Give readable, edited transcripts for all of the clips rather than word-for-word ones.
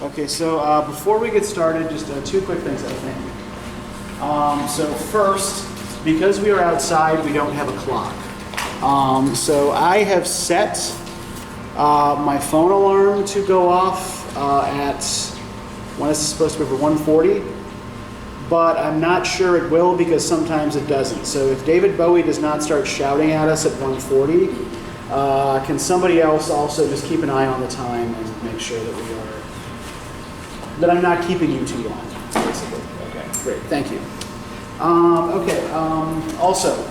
Okay, so before we get started, just two quick things, I think. So first, because we are outside, we don't have a clock. So I have set my phone alarm to go off at, when is it supposed to be, for 1:40? But I'm not sure it will because sometimes it doesn't. So if David Bowie does not start shouting at us at 1:40, can somebody else also just keep an eye on the time and make sure that I'm not keeping you too long, basically. Okay, great, thank you. Also,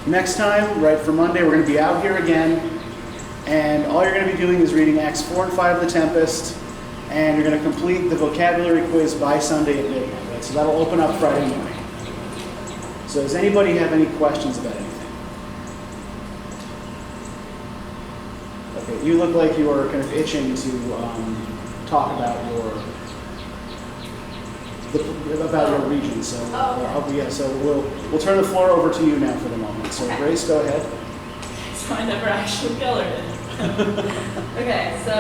next time, right for Monday, we're going to be out here again, and all you're going to be doing is reading Acts 4 and 5 of the Tempest, and you're going to complete the vocabulary quiz by Sunday at midnight. Right? So that'll open up Friday morning. So does anybody have any questions about anything? Okay, you look like you are kind of itching to talk about your region. So so we'll turn the floor over to you now for the moment. So okay. Grace, go ahead. So I never actually colored it. Okay, so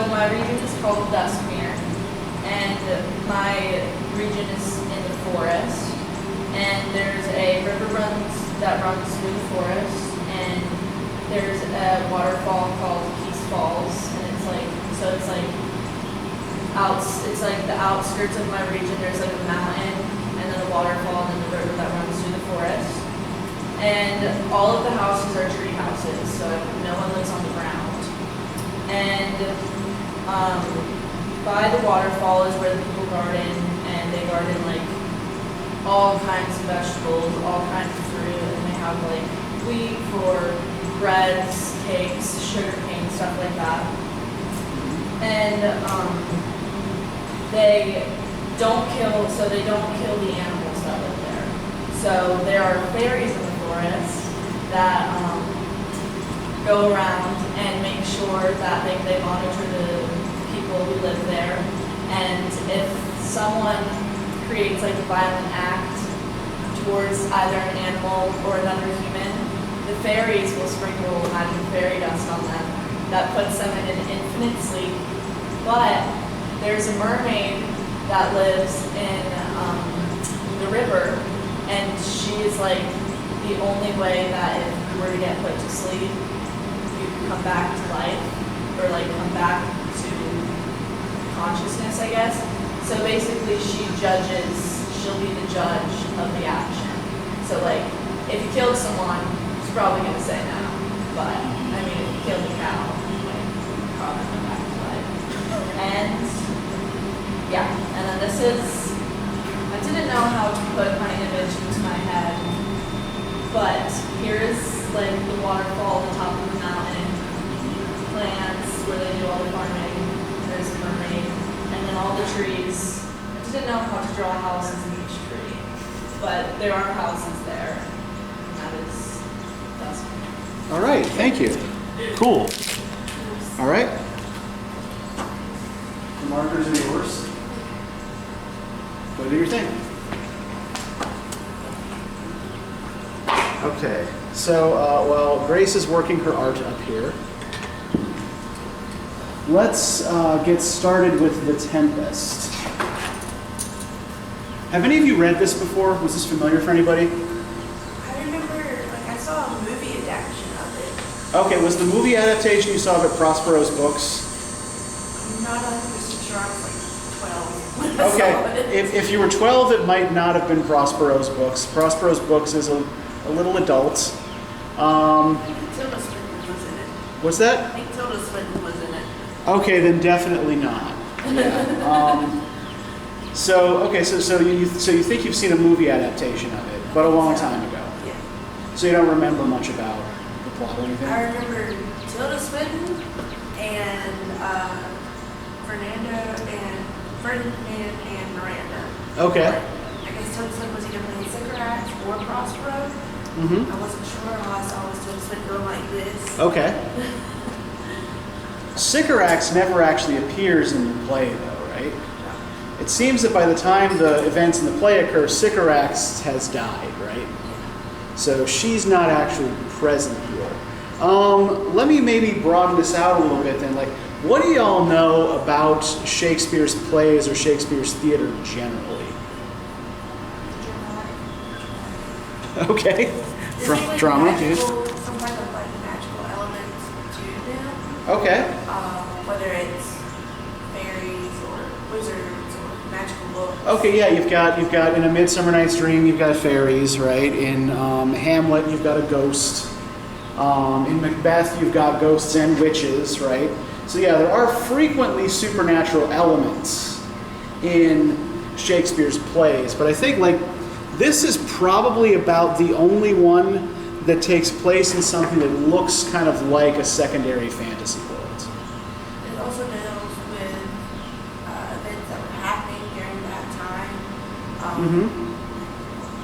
my region is called Duskmere, and my region is in the forest, and there's a river that runs through the forest, and there's a waterfall called Peace Falls, and it's like the outskirts of my region. There's like a mountain, and then a waterfall, and then the river that runs through the forest. And all of the houses are tree houses, so no one lives on the ground. And by the waterfall is where the people garden, and they garden like all kinds of vegetables, all kinds of fruit, and they have like wheat for breads, cakes, sugar cane, stuff like that. And they don't kill the animals that live there. So there are fairies in the forest that go around and make sure that they monitor the people who live there. And if someone creates like a violent act towards either an animal or another human, the fairies will sprinkle magic fairy dust on them that puts them in an infinite sleep. But there's a mermaid that lives in the river, and she is like the only way that if you were to get put to sleep, you can come back to life, or like come back to consciousness, I guess. So basically she'll be the judge of the action. So like, if you killed someone, she's probably gonna say no. But I mean, if you killed a cow, like, probably come back to life. And yeah, and then this is, I didn't know how to put my image into my head, but here's like the waterfall, the top of the mountain, plants where they do all the farming, there's a mermaid, and then all the trees. I didn't know how to draw houses in each tree, but there are houses there, and that is Duskmere. All right, thank you. Cool. All right. The markers are yours. Go do your thing. Okay, so while Grace is working her art up here, let's get started with The Tempest. Have any of you read this before? Was this familiar for anybody? I remember, like, I saw a movie adaptation of it. Okay, was the movie adaptation you saw of it Prospero's books? I'm not 100% sure. I was like 12 when I saw Okay, it. if you were 12, it might not have been Prospero's books. Prospero's books is a little adult. Tilda Swinton was in it. What's that? I think Tilda Swinton was in it. Okay, then definitely not. Yeah. So you think you've seen a movie adaptation of it, but a long time ago. Yeah. So you don't remember much about the plot or anything? I remember Tilda Swinton and Ferdinand and Miranda. Okay. I guess Tilda Swinton was either playing Sycorax or Prospero. Mm-hmm. I wasn't sure. All I saw was Tilda Swinton going like this. Okay. Sycorax never actually appears in the play, though, right? It seems that by the time the events in the play occur, Sycorax has died, right? So she's not actually present here. Let me maybe broaden this out a little bit then. Like, what do y'all know about Shakespeare's plays or Shakespeare's theater generally? Okay. There's like Drama. magical, some kind of like magical elements to them. Okay. Whether it's fairies or wizards or magical books. Okay, yeah, you've got in A Midsummer Night's Dream, you've got fairies, right? In Hamlet, you've got a ghost. In Macbeth, you've got ghosts and witches, right? So yeah, there are frequently supernatural elements in Shakespeare's plays, but I think like this is probably about the only one that takes place in something that looks kind of like a secondary fantasy world. It also deals with events that were happening during that time.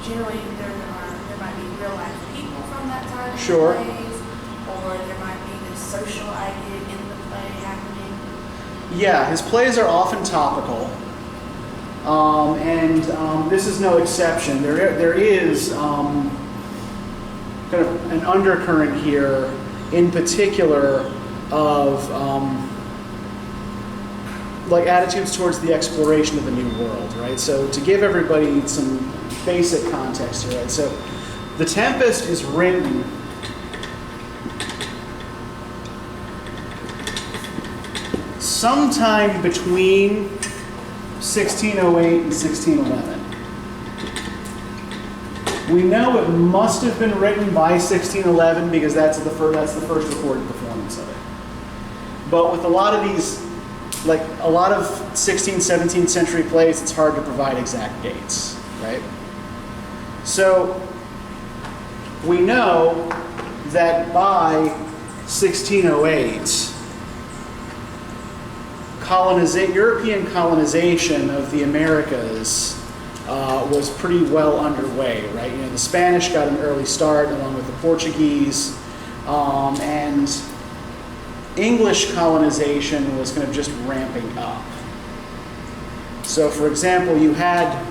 Generally, there might be real life people from that time in Sure. the plays, or there might be this social idea in the play happening. Yeah, his plays are often topical, and this is no exception. There is kind of an undercurrent here, in particular, of like attitudes towards the exploration of the new world, right? So to give everybody some basic context here, right? So the Tempest is written sometime between 1608 and 1611. We know it must have been written by 1611 because that's the first recorded performance of it. But with a lot of these, like a lot of 16th, 17th century plays, it's hard to provide exact dates, right? So we know that by 1608, European colonization of the Americas was pretty well underway, right? You know, the Spanish got an early start along with the Portuguese, and English colonization was kind of just ramping up. So, for example, you had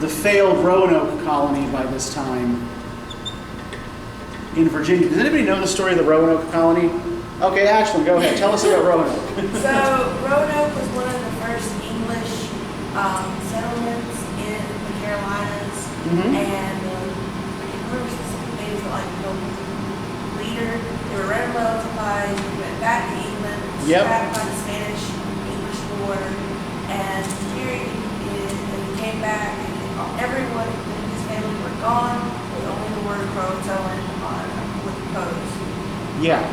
the failed Roanoke Colony by this time in Virginia. Does anybody know the story of the Roanoke Colony? Okay, Ashlyn, go ahead. Tell us about Roanoke. So Roanoke was one of the first English settlements in the Carolinas, and where was the names like the leader? They were red well supplies. He went back to England, back by the Spanish-English War, and here he came back, and everyone in his family were gone, with only the word Croatoan with the pose. Yeah.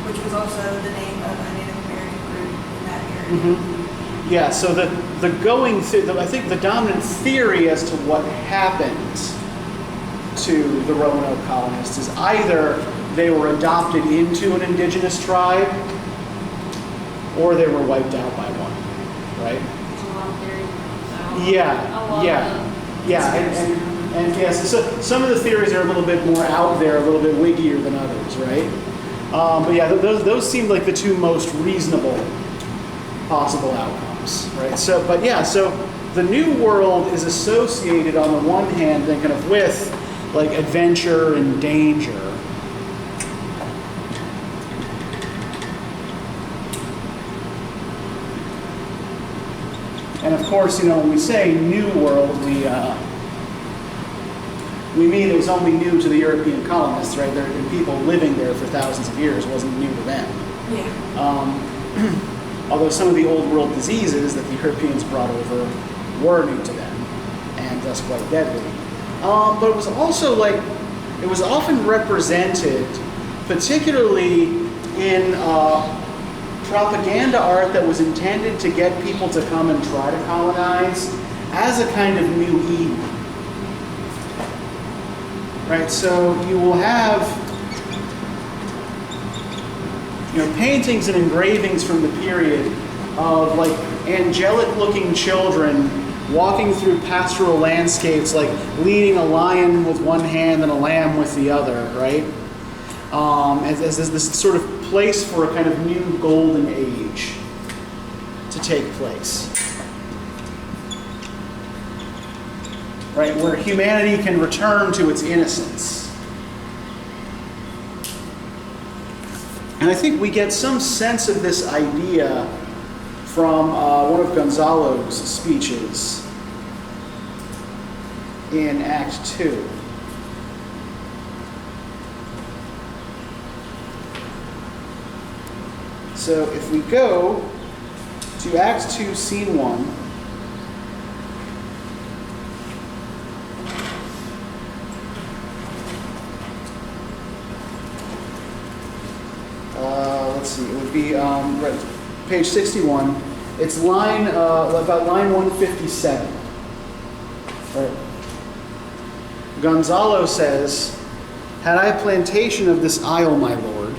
Which was also the name of a Native American group in that area. Yeah, so I think the dominant theory as to what happened to the Roanoke colonists is either they were adopted into an indigenous tribe or they were wiped out by one, right? Yeah, and yes, so some of the theories are a little bit more out there, a little bit wiggier than others, right? But yeah, those seem like the two most reasonable possible outcomes, right? So the New World is associated on the one hand then kind of with like adventure and danger. And of course, you know, when we say New World, we mean it was only new to the European colonists, right? There had been people living there for thousands of years. It wasn't new to them. Yeah. Although some of the old world diseases that the Europeans brought over were new to them, and thus quite deadly. But it was also it was often represented, particularly in propaganda art that was intended to get people to come and try to colonize, as a kind of new Eden. Right, so you will have, you know, paintings and engravings from the period of like angelic-looking children walking through pastoral landscapes, like leading a lion with one hand and a lamb with the other, right? As this sort of place for a kind of new golden age to take place. Right, where humanity can return to its innocence. And I think we get some sense of this idea from one of Gonzalos' speeches in Act 2. So if we go to Act 2, Scene 1, let's see, it would be page 61. It's about line 157. Gonzalo says, "Had I a plantation of this isle, my lord,"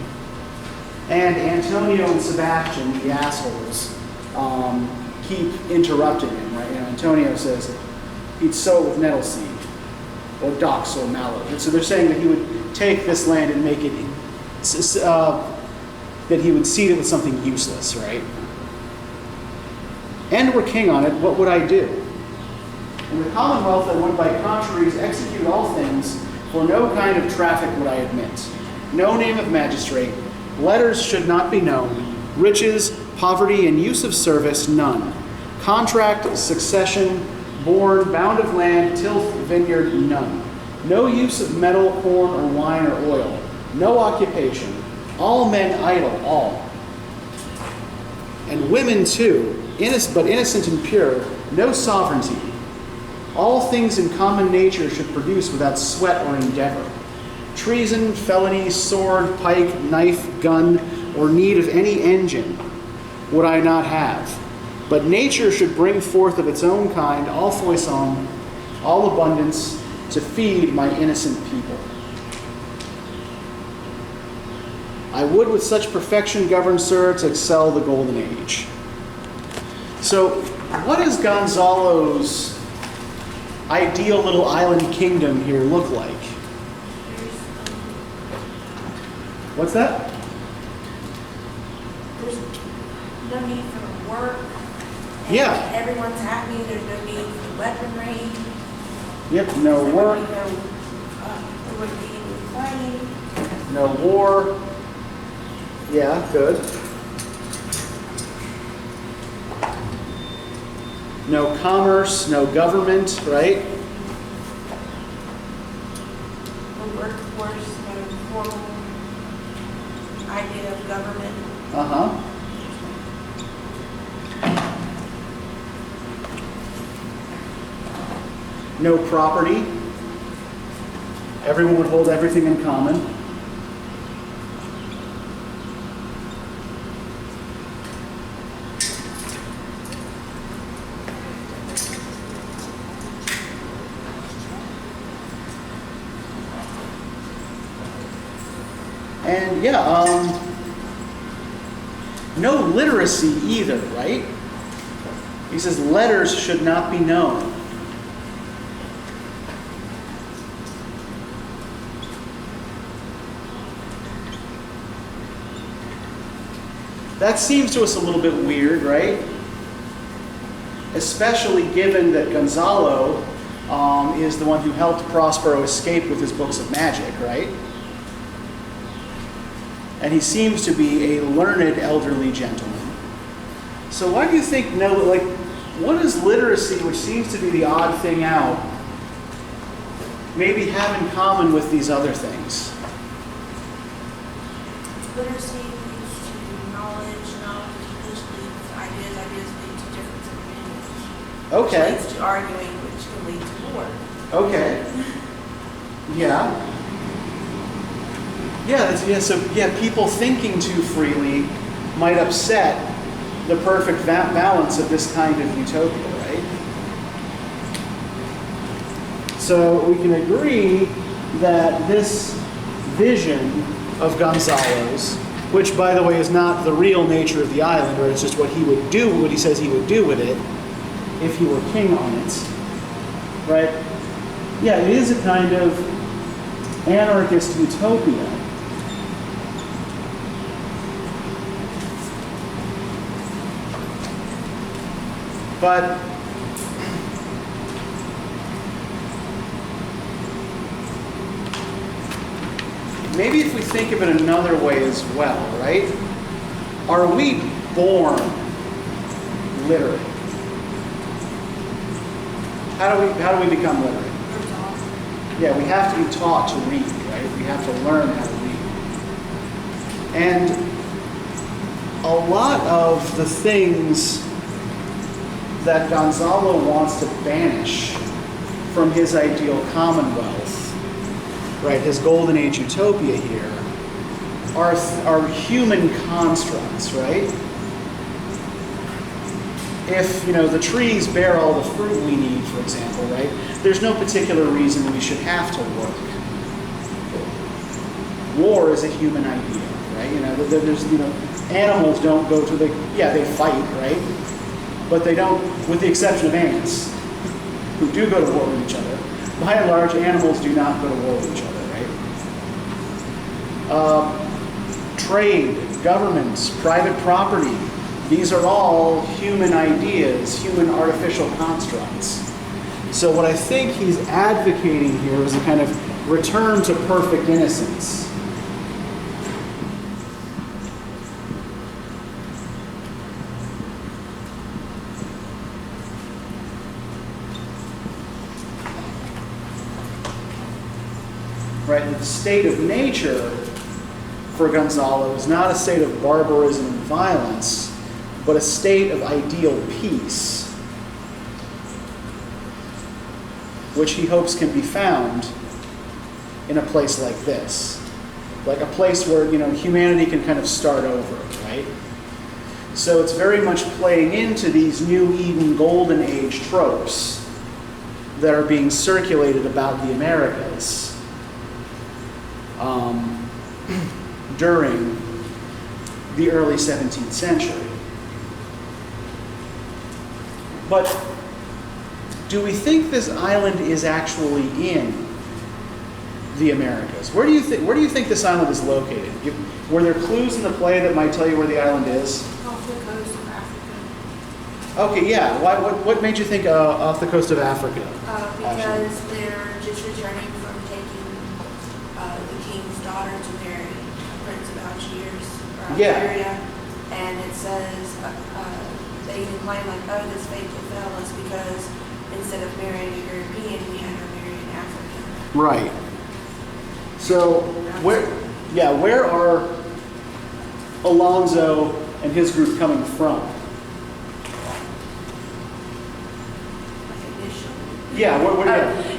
and Antonio and Sebastian, the assholes, keep interrupting him, right? Antonio says he'd sow it with nettle seed, or docks or mallow. And so they're saying that he would take this land and make it, that he would seed it with something useless, right? "And were king on it, what would I do? In the commonwealth I would by contraries execute all things, for no kind of traffic would I admit. No name of magistrate, letters should not be known, riches, poverty, and use of service, none. Contract, succession, born, bound of land, tilth, vineyard, none. No use of metal, corn, or wine, or oil. No occupation. All men idle, all. And women too, but innocent and pure, no sovereignty. All things in common nature should produce without sweat or endeavor. Treason, felony, sword, pike, knife, gun, or need of any engine would I not have. But nature should bring forth of its own kind all foison, all abundance, to feed my innocent people. I would with such perfection govern, sir, to excel the golden age." So, what does Gonzalo's ideal little island kingdom here look like? What's that? There's no need for work. And Yeah. everyone's happy. There's no need for weaponry. Yep, no work, There wouldn't be any fighting. no war. Yeah, good. No commerce, no government, right? No workforce, no formal idea of government. Uh-huh. No property. Everyone would hold everything in common. And no literacy either, right? He says letters should not be known. That seems to us a little bit weird, right? Especially given that Gonzalo is the one who helped Prospero escape with his books of magic, right? And he seems to be a learned elderly gentleman. So why do you think what does literacy, which seems to be the odd thing out, maybe have in common with these other things? Literacy leads to knowledge, which leads to ideas lead to difference of opinions. Okay. Which leads to arguing, which can lead to war. Okay. Yeah. Yeah, people thinking too freely might upset the perfect balance of this kind of utopia, right? So we can agree that this vision of Gonzalo's, which by the way is not the real nature of the island, or it's just what he would do, what he says he would do with it if he were king on it, right? Yeah, it is a kind of anarchist utopia. But maybe if we think of it another way as well, right? Are we born literate? How do we become literate? Yeah, we have to be taught to read, right? We have to learn how to read. And a lot of the things that Gonzalo wants to banish from his ideal commonwealth, right, his golden age utopia here, are human constructs, right? If, the trees bear all the fruit we need, for example, right, there's no particular reason we should have to work. War is a human idea, right? There's, animals don't go to they fight, right? But they don't, with the exception of ants, who do go to war with each other. By and large, animals do not go to war with each other, right? Trade, governments, private property, these are all human ideas, human artificial constructs. So what I think he's advocating here is a kind of return to perfect innocence. Right, the state of nature for Gonzalo is not a state of barbarism and violence, but a state of ideal peace, which he hopes can be found in a place like this. Like a place where, humanity can kind of start over, right? So it's very much playing into these New Eden Golden Age tropes that are being circulated about the Americas during the early 17th century. But do we think this island is actually in the Americas? Where do you think this island is located? Were there clues in the play that might tell you where the island is? Off the coast of Africa. Okay, yeah. What made you think off the coast of Africa? Because they're just returning from taking the king's daughter to marry Prince of Algiers or Algeria, and it says they even claim this fate befell us because instead of marrying a European, we had her marry an African. Right. So where are Alonso and his group coming from? Yeah, where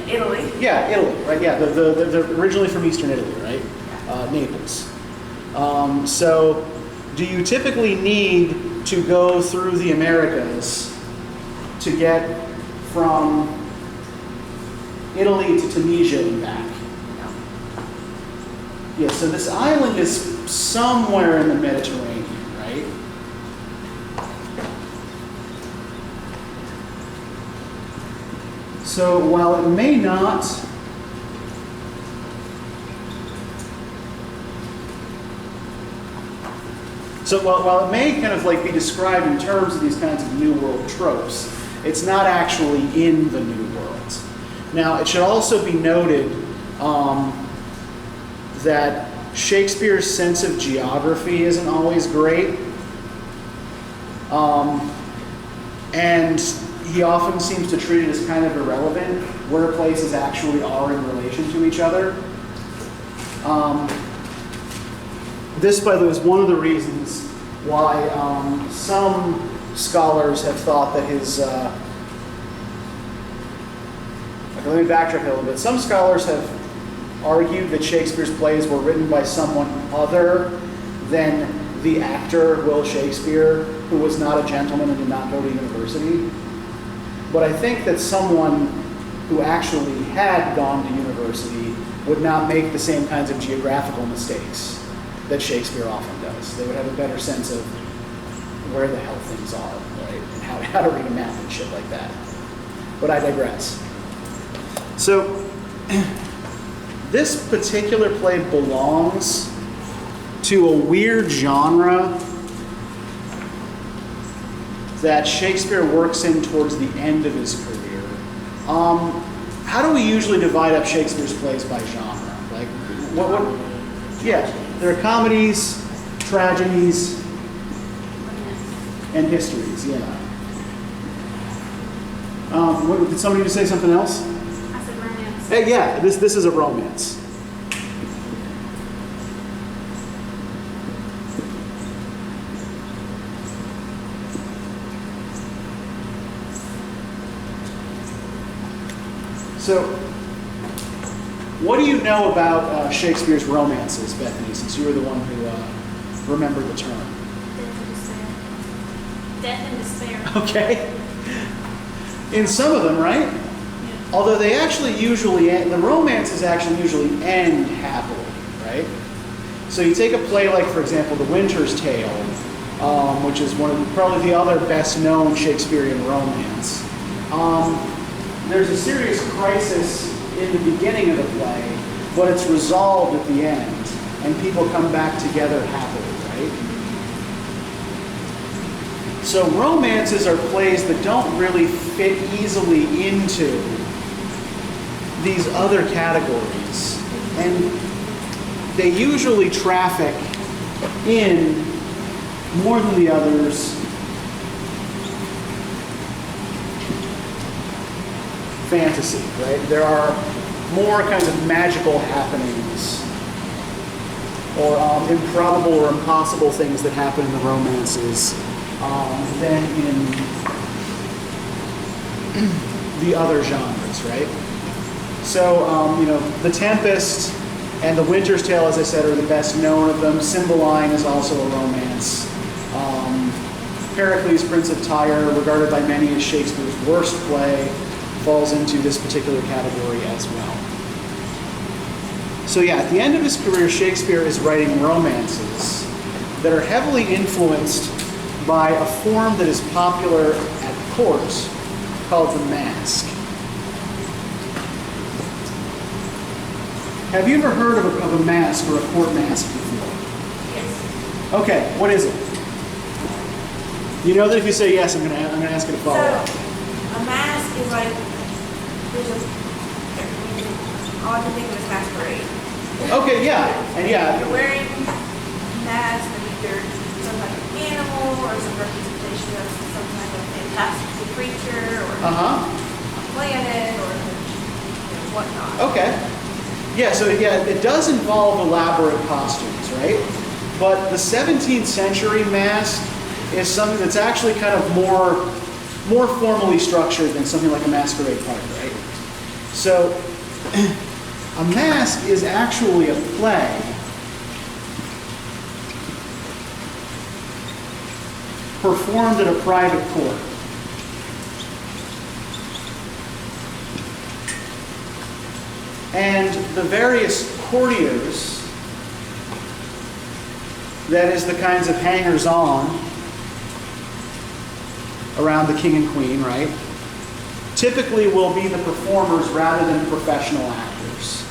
Italy. Yeah, Italy, right? Yeah, they're originally from Eastern Italy, right? Naples. So, do you typically need to go through the Americas to get from Italy to Tunisia and back? No. Yeah, so this island is somewhere in the Mediterranean, right? So while it may not while it may kind of be described in terms of these kinds of New World tropes, it's not actually in the New World. Now, it should also be noted that Shakespeare's sense of geography isn't always great. And he often seems to treat it as kind of irrelevant where places actually are in relation to each other. This, by the way, is one of the reasons why some scholars have thought that his... let me backtrack a little bit. Some scholars have argued that Shakespeare's plays were written by someone other than the actor Will Shakespeare, who was not a gentleman and did not go to university. But I think that someone who actually had gone to university would not make the same kinds of geographical mistakes that Shakespeare often does. They would have a better sense of where the hell things are, right? And how to read a map and shit like that. But I digress. So, this particular play belongs to a weird genre that Shakespeare works in towards the end of his career. How do we usually divide up Shakespeare's plays by genre? Yeah, there are comedies, tragedies, and histories, yeah. Did somebody just say something else? I said romance. Yeah, this is a romance. So, what do you know about Shakespeare's romances, Bethany, since you were the one who remembered the term? Death and despair. Okay. In some of them, right? Although they actually usually end, the romances actually usually end happily, right? So you take a play like, for example, The Winter's Tale, which is probably the other best-known Shakespearean romance. There's a serious crisis in the beginning of the play, but it's resolved at the end, and people come back together happily, right? So romances are plays that don't really fit easily into these other categories, and they usually traffic in more than the others fantasy, right? There are more kinds of magical happenings or improbable or impossible things that happen in the romances than in the other genres, right? So, The Tempest and The Winter's Tale, as I said, are the best known of them. Cymbeline is also a romance. Pericles, Prince of Tyre, regarded by many as Shakespeare's worst play, falls into this particular category as well. So yeah, at the end of his career, Shakespeare is writing romances that are heavily influenced by a form that is popular at court called the masque. Have you ever heard of a masque or a court masque before? Yes. Okay, what is it? You know that if you say yes, I'm going to ask you to follow up. So, a mask is like, all I can think of is masquerade. Okay, yeah, and yeah. You're wearing masks of either some type of animal or some representation of some type of fantastical creature or a planet or whatnot. Okay. Yeah, so yeah, it does involve elaborate costumes, right? But the 17th century mask is something that's actually kind of more formally structured than something like a masquerade party, right? So, a masque is actually a play performed at a private court. And the various courtiers, that is the kinds of hangers-on around the king and queen, right? Typically will be the performers rather than professional actors.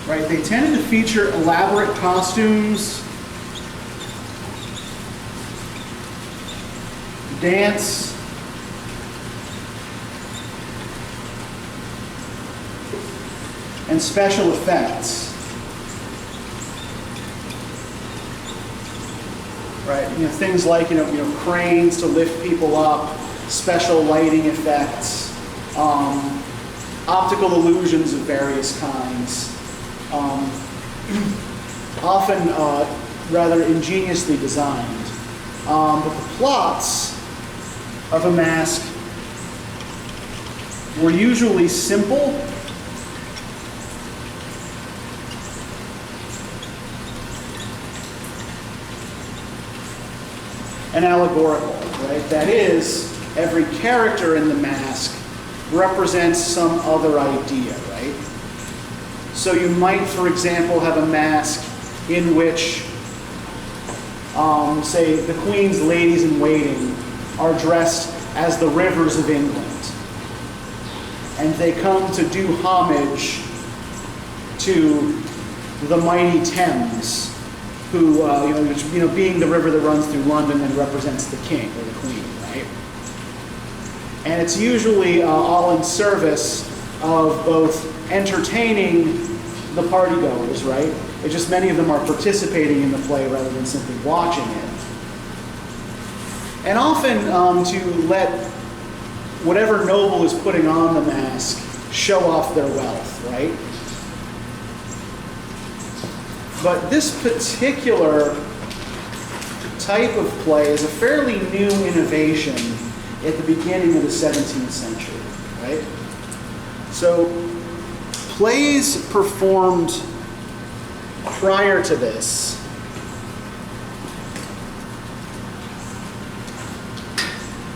Right, they tended to feature elaborate costumes, dance, and special effects. Right, things like cranes to lift people up, special lighting effects, optical illusions of various kinds. Often rather ingeniously designed. But the plots of a masque were usually simple and allegorical, right? That is, every character in the masque represents some other idea, right? So you might, for example, have a masque in which, say, the Queen's ladies-in-waiting are dressed as the rivers of England. And they come to do homage to the mighty Thames who, being the river that runs through London and represents the king or the queen, right? And it's usually all in service of both entertaining the partygoers, right? It's just many of them are participating in the play rather than simply watching it. And often to let whatever noble is putting on the mask show off their wealth, right? But this particular type of play is a fairly new innovation at the beginning of the 17th century, right? So plays performed prior to this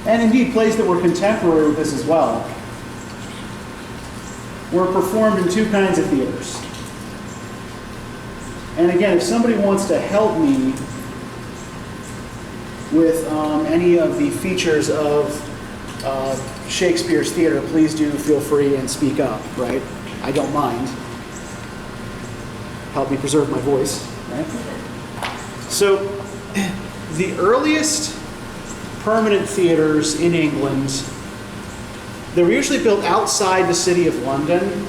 and indeed plays that were contemporary with this as well, were performed in two kinds of theaters. And again, if somebody wants to help me with any of the features of Shakespeare's theater, please do feel free and speak up, right? I don't mind. Help me preserve my voice, right? So, the earliest permanent theaters in England, they were usually built outside the city of London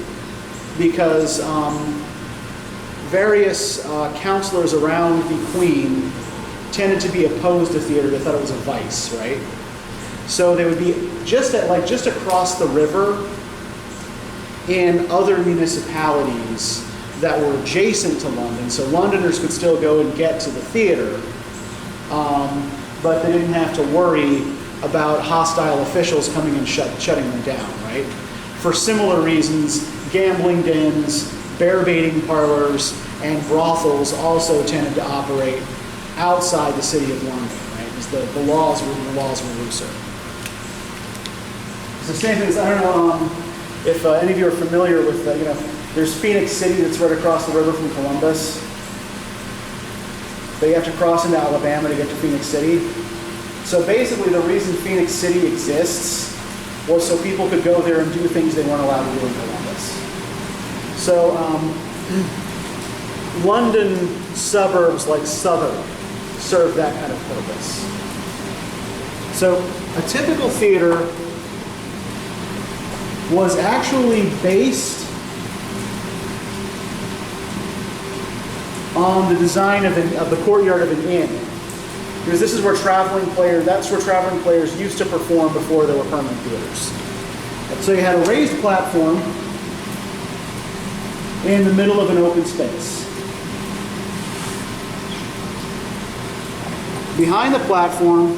because various counselors around the Queen tended to be opposed to theater. They thought it was a vice, right? So they would be just across the river in other municipalities that were adjacent to London. So Londoners could still go and get to the theater, but they didn't have to worry about hostile officials coming and shutting them down, right? For similar reasons, gambling dens, bear baiting parlors, and brothels also tended to operate outside the city of London, right? Because the laws were looser. So same thing as, I don't know if any of you are familiar with, there's Phoenix City that's right across the river from Columbus. But you have to cross into Alabama to get to Phoenix City. So basically the reason Phoenix City exists was so people could go there and do things they weren't allowed to do in Columbus. So London suburbs like Southern serve that kind of purpose. So a typical theater was actually based on the design of the courtyard of an inn, because that's where traveling players used to perform before there were permanent theaters. So you had a raised platform in the middle of an open space. Behind the platform,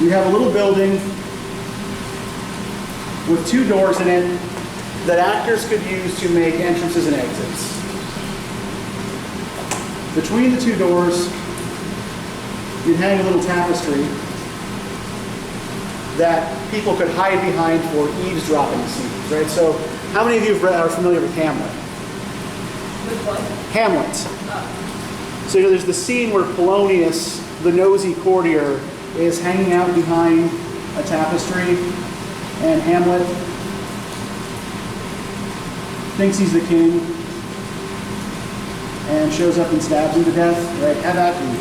you have a little building with two doors in it that actors could use to make entrances and exits. Between the two doors, you'd hang a little tapestry that people could hide behind for eavesdropping scenes, right? So, how many of you are familiar with Hamlet? With what? Hamlet. Oh. So there's the scene where Polonius, the nosy courtier, is hanging out behind a tapestry, and Hamlet thinks he's the king and shows up and stabs him to death, right? Have at me.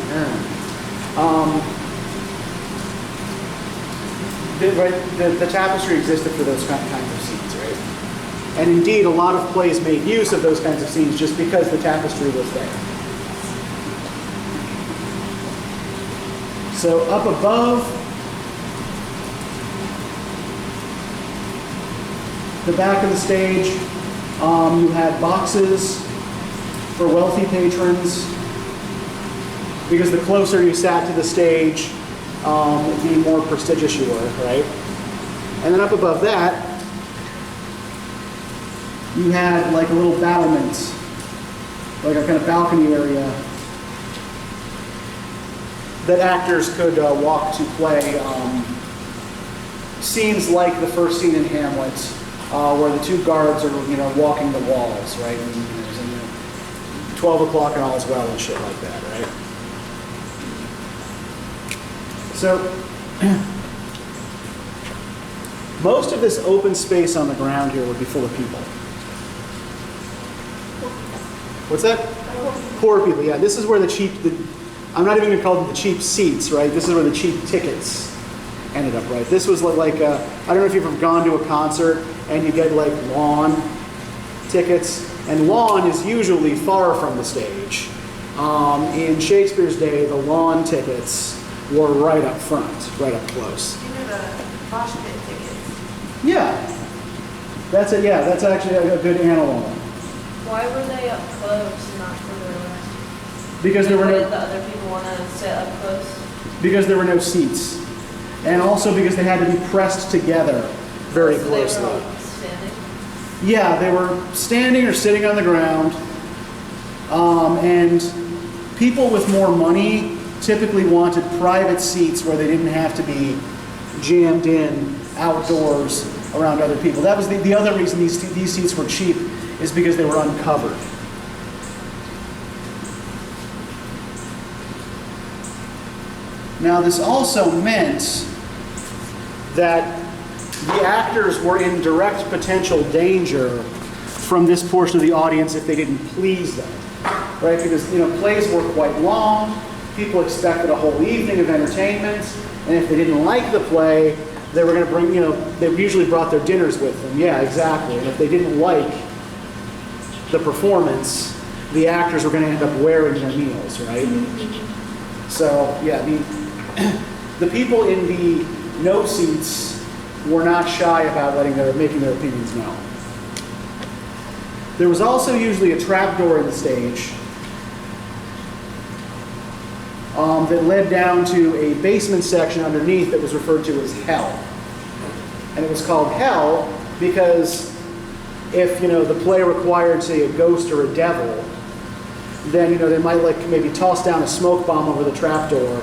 The tapestry existed for those kinds of scenes, right? And indeed, a lot of plays made use of those kinds of scenes just because the tapestry was there. So up above the back of the stage, you had boxes for wealthy patrons, because the closer you sat to the stage, the more prestigious you were, right? And then up above that, you had like a little battlement, like a kind of balcony area that actors could walk to play scenes like the first scene in Hamlet, where the two guards are, walking the walls, right? And, 12 o'clock and all is well and shit like that, right? So, most of this open space on the ground here would be full of people. What's that? Poor people, yeah. This is where I'm not even going to call them the cheap seats, right? This is where the cheap tickets ended up, right? This was like I don't know if you've ever gone to a concert and you get like lawn tickets, and lawn is usually far from the stage. In Shakespeare's day, the lawn tickets were right up front, right up close. You know the mosh pit tickets. Yeah, that's it. Yeah, that's actually a good analog. Why were they up close and not further away? Because there were Why no did the other people want to sit up close? because there were no seats, and also because they had to be pressed together very So closely. they were all standing? Yeah, they were standing or sitting on the ground, and people with more money typically wanted private seats where they didn't have to be jammed in outdoors around other people. That was the other reason these seats were cheap, is because they were uncovered. Now, this also meant that the actors were in direct potential danger from this portion of the audience if they didn't please them, right? Because plays were quite long. People expected a whole evening of entertainment, and if they didn't like the play, they were going to bring, they usually brought their dinners with them. Yeah, exactly. And if they didn't like the performance, the actors were going to end up wearing their meals, right? So, yeah, the people in the no seats were not shy about making their opinions known. There was also usually a trapdoor in the stage that led down to a basement section underneath that was referred to as hell. And it was called hell because if the play required, say, a ghost or a devil, then they might maybe toss down a smoke bomb over the trapdoor,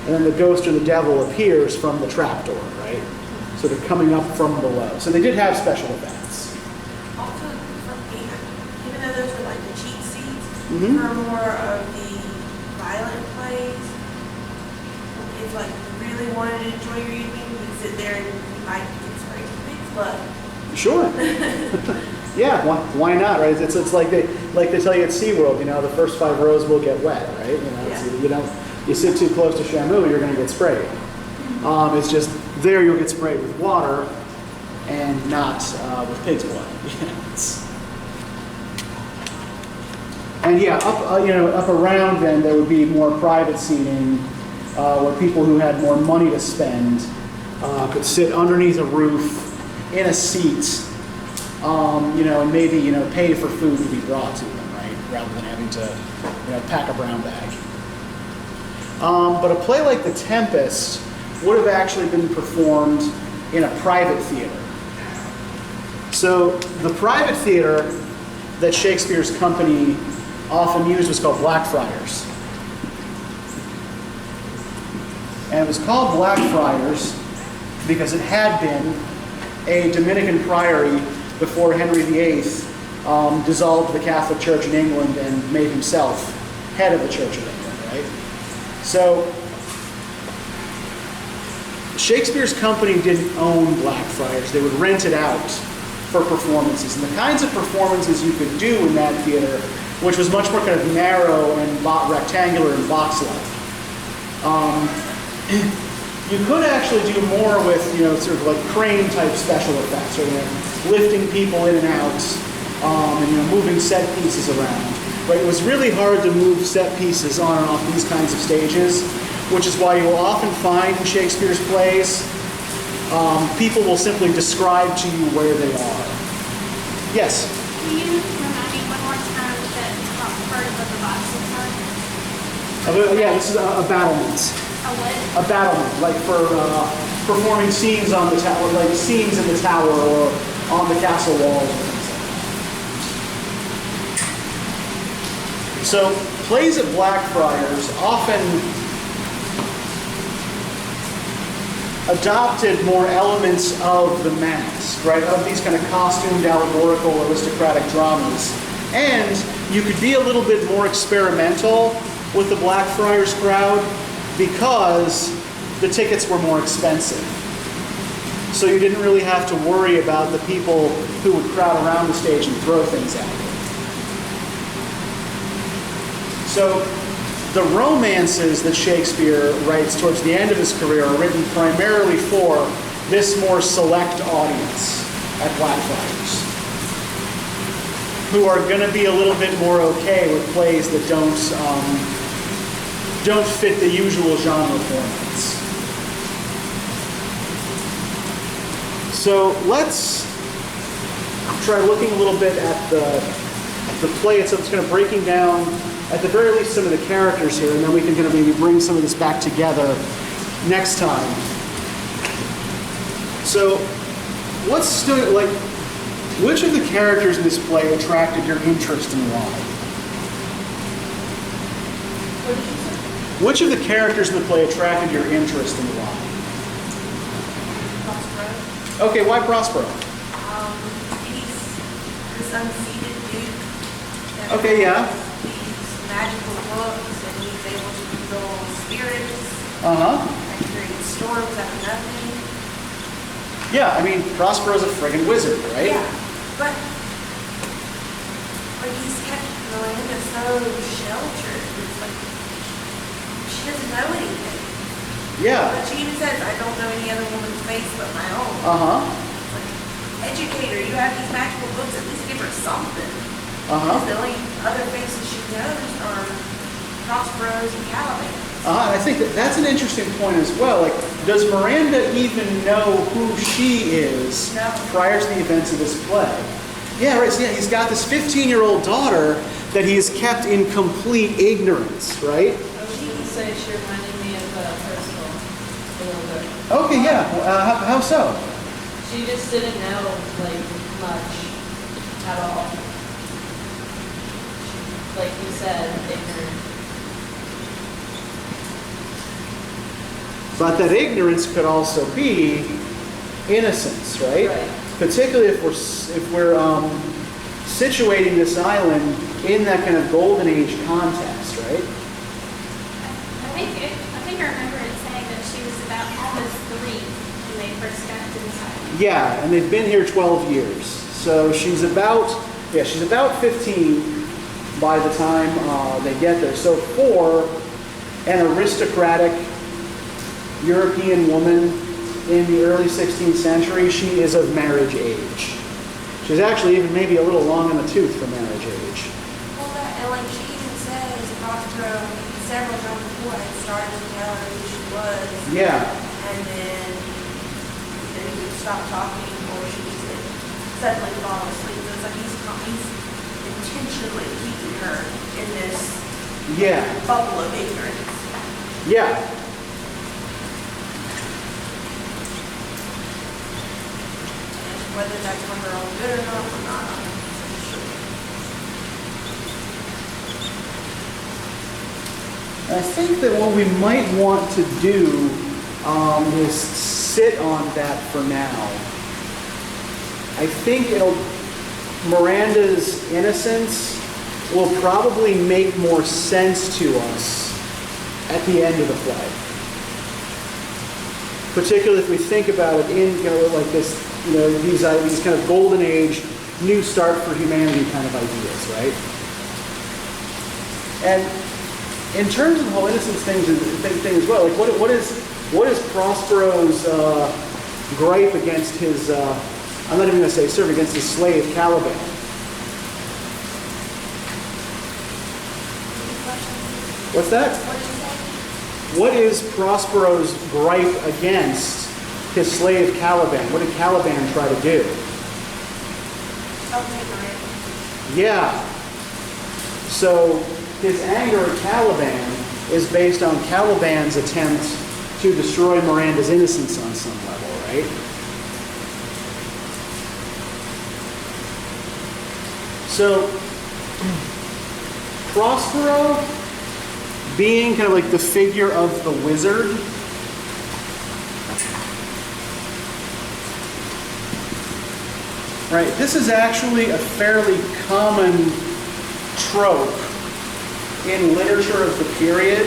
and then the ghost or the devil appears from the trapdoor, right? So they're coming up from below. So they did have special effects. Also, even though those were like the cheap seats, Mhm. for more of the violent plays, if you really wanted to enjoy your evening, you could sit there and you might get sprayed with big blood. Sure. Yeah, why not, right? It's like they tell you at SeaWorld, the first 5 rows will get wet, right? You sit too close to Shamu, you're going to get sprayed. It's just there you'll get sprayed with water and not with pig's blood. And yeah, up around then there would be more private seating where people who had more money to spend could sit underneath a roof in a seat, and maybe pay for food to be brought to them, right, rather than having to pack a brown bag. But a play like The Tempest would have actually been performed in a private theater. So the private theater that Shakespeare's company often used was called Blackfriars. And it was called Blackfriars because it had been a Dominican priory before Henry VIII dissolved the Catholic Church in England and made himself head of the Church of England, right? So Shakespeare's company didn't own Blackfriars. They would rent it out for performances. And the kinds of performances you could do in that theater, which was much more kind of narrow and rectangular and box-like. You could actually do more with, sort of like crane-type special effects, or lifting people in and out, and moving set pieces around. Right? It was really hard to move set pieces on and off these kinds of stages, which is why you will often find in Shakespeare's plays, people will simply describe to you where they are. Yes? Can you remind me one more time that part of what the boxes are? Yeah, this is a battlement. A what? A battlement, like for performing scenes on the tower, like scenes in the tower or on the castle walls. So plays at Blackfriars often adopted more elements of the mask, right? Of these kind of costumed, allegorical, aristocratic dramas. And you could be a little bit more experimental with the Blackfriars crowd because the tickets were more expensive. So you didn't really have to worry about the people who would crowd around the stage and throw things at you. So the romances that Shakespeare writes towards the end of his career are written primarily for this more select audience at Blackfriars, who are going to be a little bit more okay with plays that don't fit the usual genre formats. So let's try looking a little bit at the play itself. It's kind of breaking down, at the very least, some of the characters here, and then we can kind of maybe bring some of this back together next time. So let's start, like, which of the characters in this play attracted your interest and why? Which of the characters in the play attracted your interest and why? Prospero. Okay, why Prospero? He's this unseated duke. that Okay, yeah. has These magical books, and he's able to control spirits Uh-huh. and create storms out of nothing. Yeah, I mean, Prospero's a friggin' wizard, right? Yeah, but he's kept Miranda so sheltered. It's like she doesn't know anything. Yeah. But she even says, "I don't know any other woman's face but my own." Uh-huh. It's like, educate her. You have these magical books. At least give her something. Uh-huh. Because the only other faces she knows are Prospero's and Caliban. And I think that's an interesting point as well. Like, does Miranda even know who she is No. prior to the events of this play? Yeah, right. So yeah, he's got this 15-year-old daughter that he's kept in complete ignorance, right? She can say she reminded me of Percival a little bit. Okay, yeah. How so? She just didn't know, like, much at all. Like you said, ignorant. But that ignorance could also be innocence, right? Right. Particularly if we're situating this island in that kind of golden age context, right? I think I remember it saying that she was about almost 3 when they first got to this island. Yeah, and they've been here 12 years. So she's about 15 by the time they get there. So for an aristocratic European woman in the early 16th century, she is of marriage age. She's actually even maybe a little long in the tooth for marriage age. Well, and like she even says, Prospero several times before had started to tell her who she was. Yeah. And then he would stop talking, or she would suddenly fall asleep. So it's like he's intentionally keeping her in this Yeah. bubble of ignorance. Yeah. Whether that's for her own good or not, we're not sure. I think that what we might want to do is sit on that for now. I think Miranda's innocence will probably make more sense to us at the end of the play. Particularly if we think about it in like this, these kind of golden age, new start for humanity kind of ideas, right? And in terms of the whole innocence thing as well, like what is Prospero's gripe against his? I'm not even going to say serve against his slave Caliban. What's that? What is Prospero's gripe against his slave Caliban? What did Caliban try to do? Yeah. So his anger at Caliban is based on Caliban's attempt to destroy Miranda's innocence on some level, right? So Prospero, being kind of like the figure of the wizard, right? This is actually a fairly common trope in literature of the period,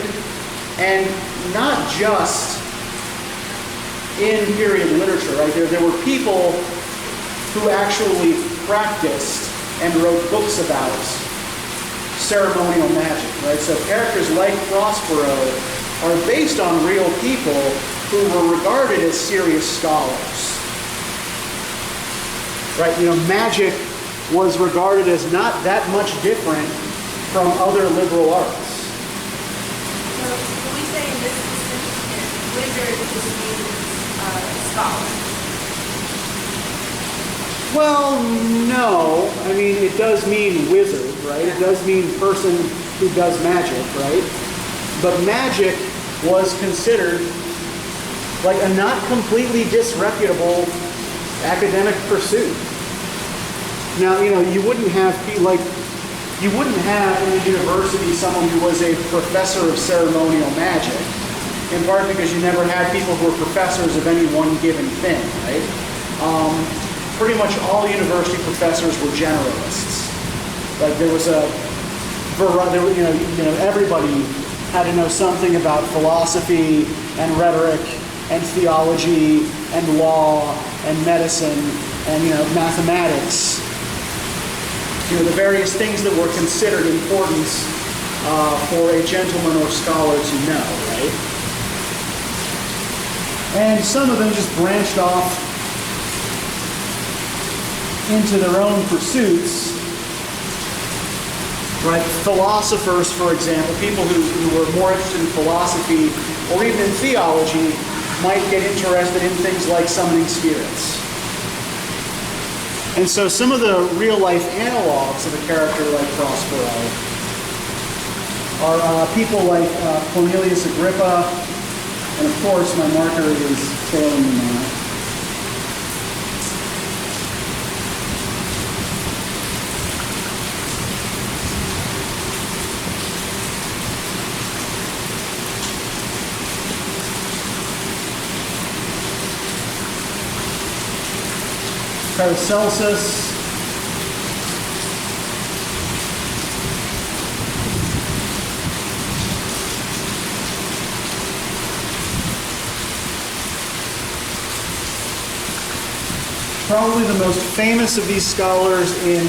and not just in period literature, right? There were people who actually practiced and wrote books about ceremonial magic, right? So characters like Prospero are based on real people who were regarded as serious scholars. Right? Magic was regarded as not that much different from other liberal arts. So can we say in this instance, wizard just means scholar? Well, no. I mean, it does mean wizard, right? It does mean person who does magic, right? But magic was considered like a not completely disreputable academic pursuit. Now, you wouldn't have in the university someone who was a professor of ceremonial magic, in part because you never had people who were professors of any one given thing, right? Pretty much all university professors were generalists. Like there was everybody had to know something about philosophy and rhetoric and theology and law and medicine and mathematics. The various things that were considered important for a gentleman or scholar to know, right? And some of them just branched off into their own pursuits, right? Philosophers, for example, people who were more interested in philosophy or even in theology might get interested in things like summoning spirits. And so some of the real-life analogs of a character like Prospero are people like Cornelius Agrippa, and of course my marker is failing me now. Paracelsus, probably the most famous of these scholars in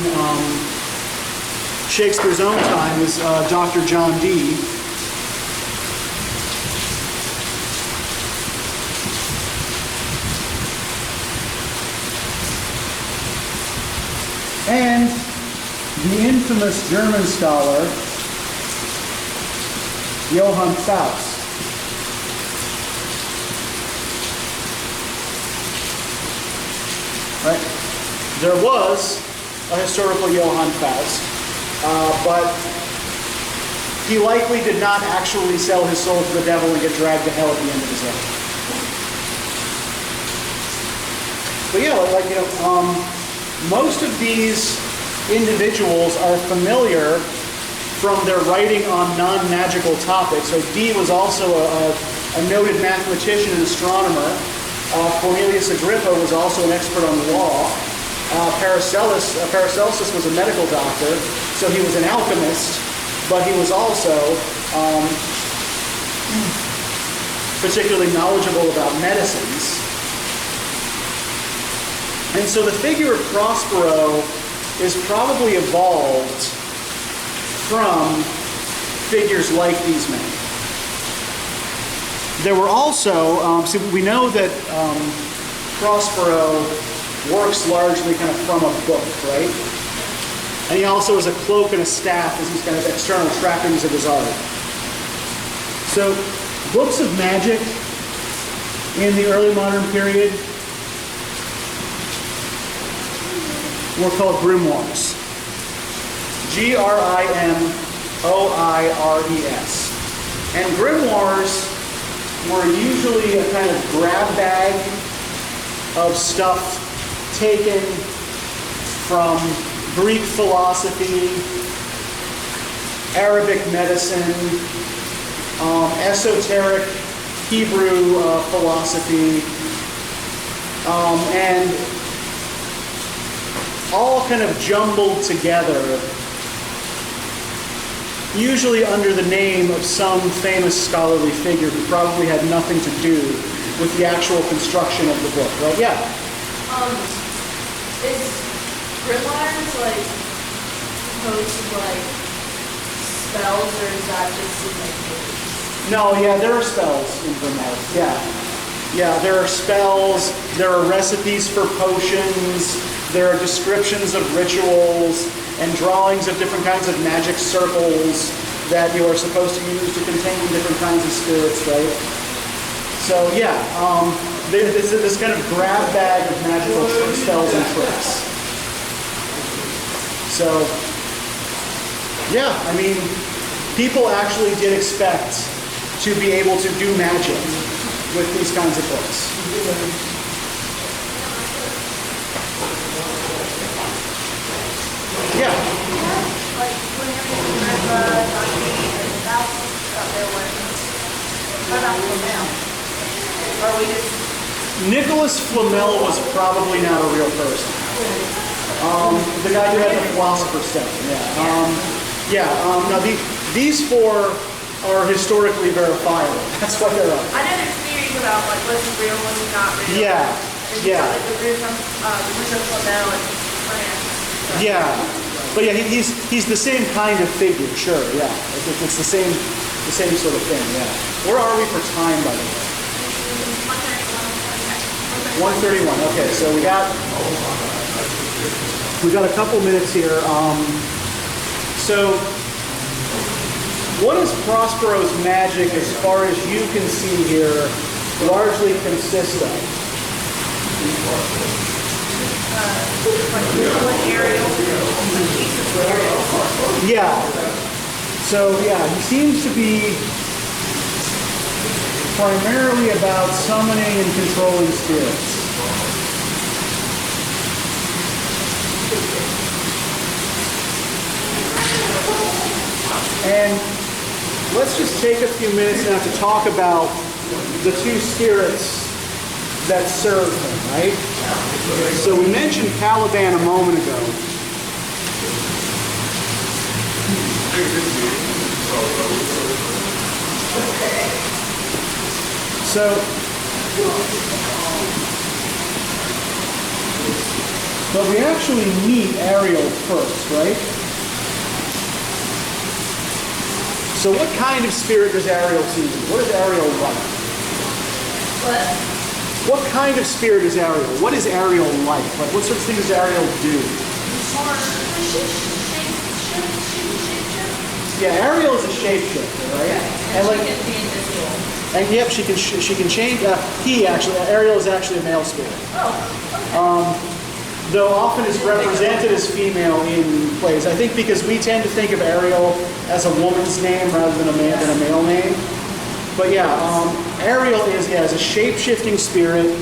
Shakespeare's own time is Dr. John Dee. And the infamous German scholar, Johann Faust. Right? There was a historical Johann Faust, but he likely did not actually sell his soul to the devil and get dragged to hell at the end of his life. But yeah, most of these individuals are familiar from their writing on non-magical topics. So Dee was also a noted mathematician and astronomer. Cornelius Agrippa was also an expert on law. Paracelsus was a medical doctor, so he was an alchemist, but he was also particularly knowledgeable about medicines. And so the figure of Prospero is probably evolved from figures like these men. There were also, we know that Prospero works largely kind of from a book, right? And he also has a cloak and a staff as these kind of external trappings of his art. So books of magic in the early modern period were called grimoires. Grimoires. And grimoires were usually a kind of grab bag of stuff taken from Greek philosophy, Arabic medicine, esoteric Hebrew philosophy, and all kind of jumbled together, usually under the name of some famous scholarly figure who probably had nothing to do with the actual construction of the book, right? Yeah? Is grimoires supposed to spells, or is that just in like movies? No, yeah, there are spells in Vermouth. Yeah. Yeah, there are spells, there are recipes for potions, there are descriptions of rituals, and drawings of different kinds of magic circles that you are supposed to use to contain different kinds of spirits, right? So yeah, this kind of grab bag of magical spells and tricks. So, yeah, I mean, people actually did expect to be able to do magic with these kinds of books. Yeah. Like, whenever you read about there what about Flamel? Or we just... Nicholas Flamel was probably not a real person. The guy who had the Philosopher's Stone, yeah. Now these four are historically verifiable. That's what they're up. I know there's theories about like what's real, what's not real. Yeah, There's yeah. Like the Rizzo Flamel and France. Yeah, but yeah, he's the same kind of figure, sure, yeah. It's the same sort of thing, yeah. Where are we for time, by the way? 1:31. Okay, so we got a couple minutes here. So, what does Prospero's magic, as far as you can see here, largely consist of? Yeah. So yeah, he seems to be primarily about summoning and controlling spirits. And let's just take a few minutes now to talk about the two spirits that serve him, right? So we mentioned Caliban a moment ago. So, but we actually meet Ariel first, right? So what kind of spirit does Ariel see? What is Ariel like? What kind of spirit is Ariel? What is Ariel like? Like, what sort of thing does Ariel do? Yeah, Ariel is a shapeshifter, right? And like, she can be invisible. And yep, she can change. Ariel is actually a male spirit. Though often is represented as female in plays. I think because we tend to think of Ariel as a woman's name rather than a male name. But yeah, Ariel is a shape-shifting spirit.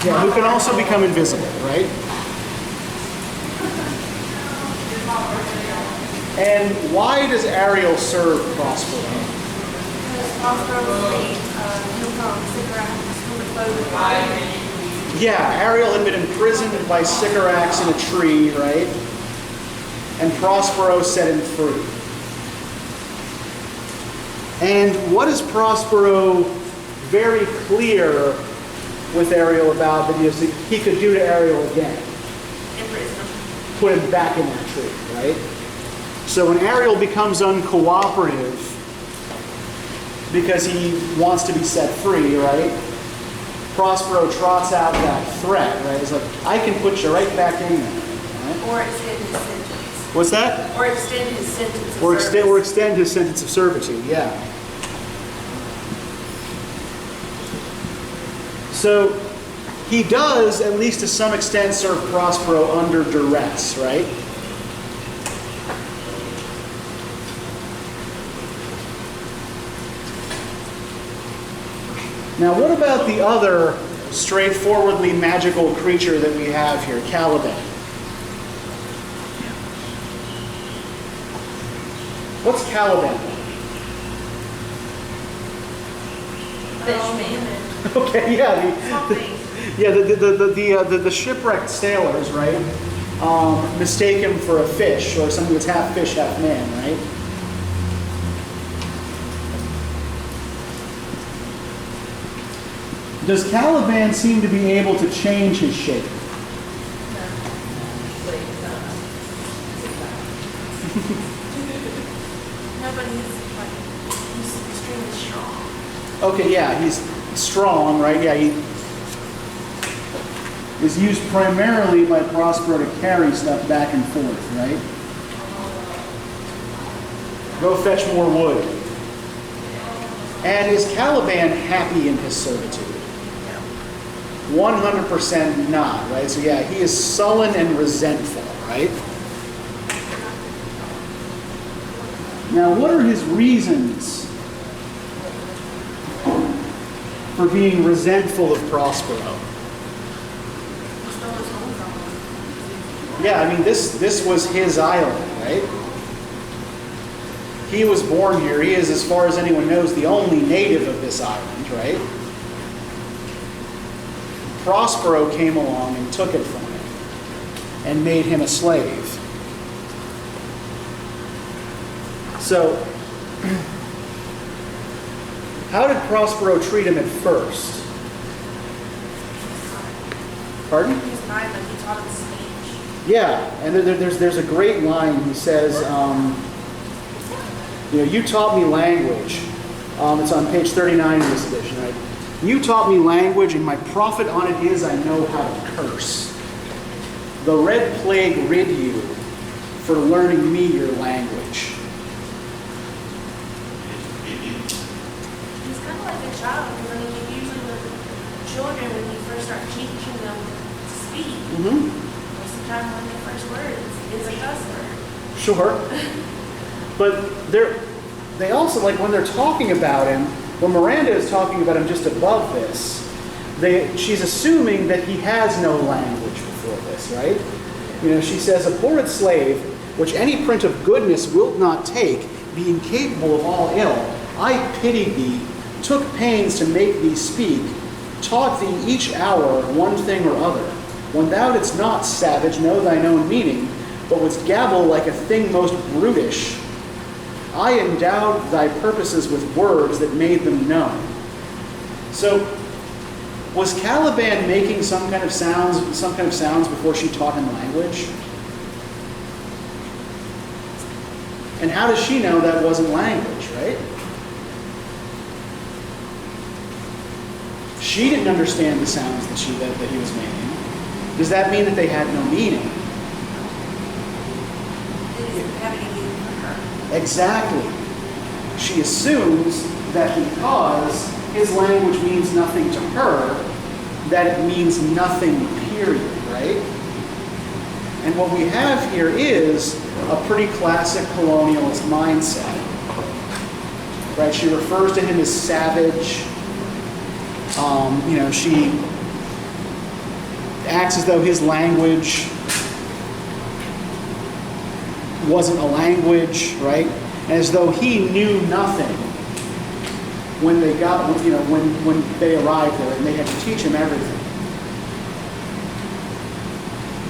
Yeah, who can also become invisible, right? And why does Ariel serve Prospero? Yeah, Ariel had been imprisoned by Sycorax in a tree, right? And Prospero set him free. And what is Prospero very clear with Ariel about that he could do to Ariel again? Put him back in that tree, right? So when Ariel becomes uncooperative because he wants to be set free, right? Prospero trots out that threat, right? It's like, I can put you right back in there. Right? Or extend his sentence. What's that? Or extend his sentence of Or service. extend his sentence of servitude, yeah. So he does, at least to some extent, serve Prospero under duress, right? Now, what about the other straightforwardly magical creature that we have here, Caliban? What's Caliban? Fishman. Okay, the shipwrecked sailors, right? Mistake him for a fish or something that's half fish, half man, right? Does Caliban seem to be able to change his shape? No, but he's extremely strong. Okay, yeah, he's strong, right? Yeah, he is used primarily by Prospero to carry stuff back and forth, right? Go fetch more wood. And is Caliban happy in his servitude? 100% not, right? So yeah, he is sullen and resentful, right? Now, what are his reasons for being resentful of Prospero? He stole his home from him. Yeah, I mean, this was his island, right? He was born here. He is, as far as anyone knows, the only native of this island, right? Prospero came along and took it from him and made him a slave. So, how did Prospero treat him at first? Pardon? He was kind, but he taught him speech. Yeah, and there's a great line. He says, you taught me language. It's on page 39 of this edition, right? You taught me language, and my profit on it is I know how to curse. The red plague rid you for learning me your language. He's kind of like a child, because I mean, usually with children, when you first start teaching them to speak, most of the time one of their first words is a cuss word. Sure. But they also, like when they're talking about him, when Miranda is talking about him just above this, she's assuming that he has no language before this, right? She says, abhorred slave, which any print of goodness wilt not take, being capable of all ill, I pitied thee, took pains to make thee speak, taught thee each hour one thing or other. When thou didst not, savage, know thine own meaning, but wouldst gabble like a thing most brutish, I endowed thy purposes with words that made them known. So, was Caliban making some kind of sounds before she taught him language? And how does she know that wasn't language, right? She didn't understand the sounds that he was making. Does that mean that they had no meaning? It didn't have any meaning for her. Exactly. She assumes that because his language means nothing to her, that it means nothing, period, right? And what we have here is a pretty classic colonialist mindset. Right? She refers to him as savage. She acts as though his language wasn't a language, right? As though he knew nothing when they when they arrived there, and they had to teach him everything.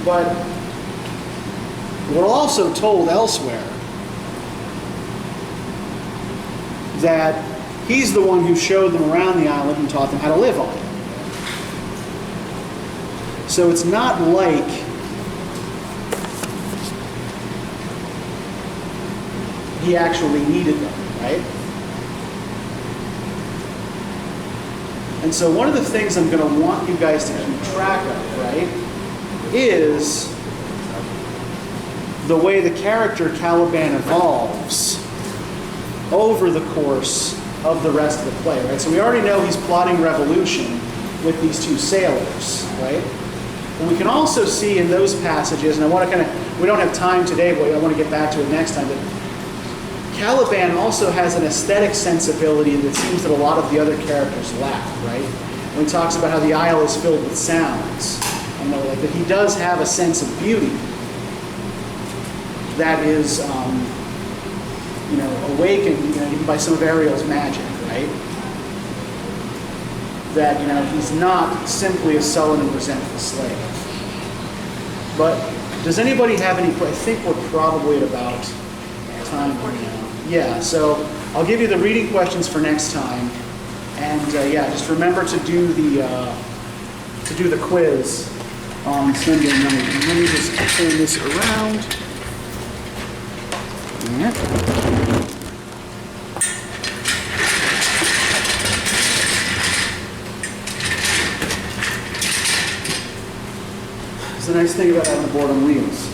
But we're also told elsewhere that he's the one who showed them around the island and taught them how to live on it. So it's not like he actually needed them, right? And so one of the things I'm going to want you guys to keep track of, right, is the way the character Caliban evolves over the course of the rest of the play, right? So we already know he's plotting revolution with these two sailors, right? And we can also see in those passages, and I want to we don't have time today, but I want to get back to it next time, that Caliban also has an aesthetic sensibility that seems that a lot of the other characters lack, right? When he talks about how the isle is filled with sounds, that he does have a sense of beauty that is, awakened, even by some of Ariel's magic, right? That, he's not simply a sullen and resentful slave. But does anybody have any? I think we're probably at about time. Yeah, so I'll give you the reading questions for next time. And yeah, just remember to do the quiz on Sunday night. And let me just turn this around. Yeah. It's the nice thing about having a board on wheels.